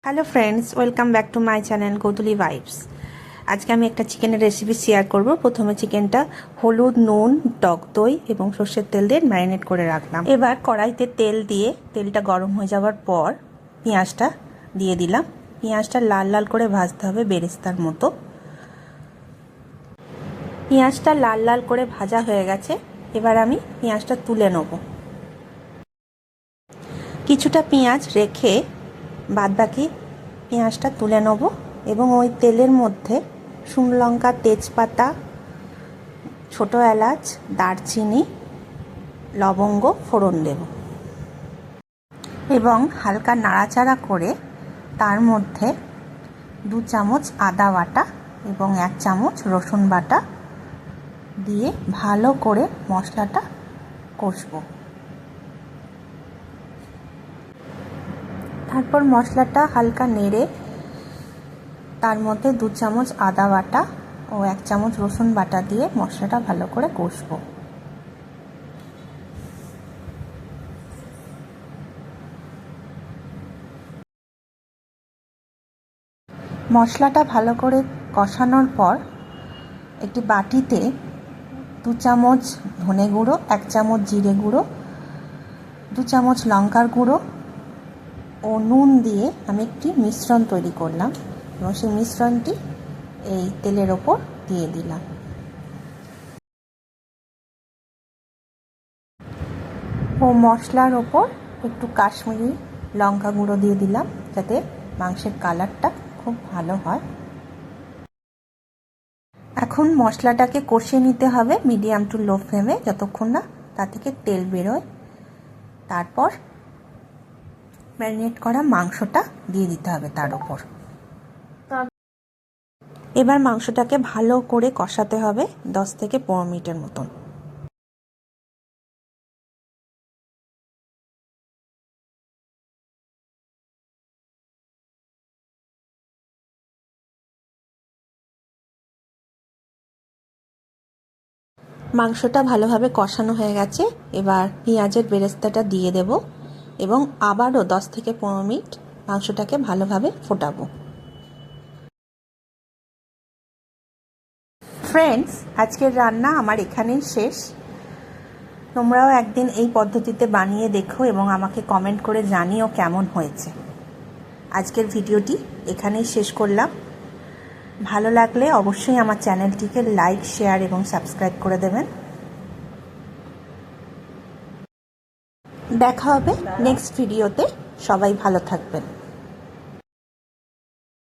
Hello friends, welcome back to my channel Godhuli vibes. আজকে আমি একটা চিকেনের রেসিপি শেয়ার করব। প্রথমে চিকেনটা হলুদ, নুন, টক দই এবং সর্ষের তেল দিয়ে ম্যারিনেট করে রাখলাম। এবার কড়াইতে তেল দিয়ে তেলটা গরম হয়ে যাওয়ার পর পেঁয়াজটা দিয়ে দিলাম। পেঁয়াজটা লাল লাল করে ভাজতে হবে বেরেস্তার মতো। পেঁয়াজটা লাল লাল করে ভাজা হয়ে গেছে। এবার আমি পেঁয়াজটা তুলে নেব। কিছুটা পেঁয়াজ রেখে বাদবাকি পেঁয়াজটা তুলে নেব এবং ওই তেলের মধ্যে শুকনো লঙ্কা, তেজপাতা, ছোটো এলাচ, দারচিনি, লবঙ্গ ফোড়ন দেব এবং হালকা নাড়াচাড়া করে তার মধ্যে 2 চামচ আদা বাটা এবং 1 চামচ রসুন বাটা দিয়ে ভালো করে মশলাটা কষবো। তারপর মশলাটা হালকা নেড়ে তার মধ্যে 2 চামচ আদা বাটা ও 1 চামচ রসুন বাটা দিয়ে মশলাটা ভালো করে কষবো। মশলাটা ভালো করে কষানোর পর একটি বাটিতে 2 চামচ ধনে গুঁড়ো, 1 চামচ জিরে গুঁড়ো, 2 চামচ লঙ্কার গুঁড়ো ও নুন দিয়ে আমি একটি মিশ্রণ তৈরি করলাম এবং সেই মিশ্রণটি এই তেলের ওপর দিয়ে দিলাম। ও মশলার ওপর একটু কাশ্মীরি লঙ্কা গুঁড়ো দিয়ে দিলাম যাতে মাংসের কালারটা খুব ভালো হয়। এখন মশলাটাকে কষিয়ে নিতে হবে মিডিয়াম টু লো ফ্লেমে যতক্ষণ না তা থেকে তেল বেরোয়। তারপর ম্যারিনেট করা মাংসটা দিয়ে দিতে হবে তার উপর। এবার মাংসটাকে ভালো করে কষাতে হবে 10 থেকে 15 মিনিটের মতন। মাংসটা ভালোভাবে কষানো হয়ে গেছে। এবার পেঁয়াজের বেরেস্তাটা দিয়ে দেব এবং আবারও 10 থেকে 15 মিনিট মাংসটাকে ভালোভাবে ফোটাবো। ফ্রেন্ডস, আজকের রান্না আমার এখানেই শেষ। তোমরাও একদিন এই পদ্ধতিতে বানিয়ে দেখো এবং আমাকে কমেন্ট করে জানিও কেমন হয়েছে। আজকের ভিডিওটি এখানেই শেষ করলাম। ভালো লাগলে অবশ্যই আমার চ্যানেলটিকে লাইক, শেয়ার এবং সাবস্ক্রাইব করে দেবেন। দেখা হবে নেক্সট ভিডিওতে। সবাই ভালো থাকবেন।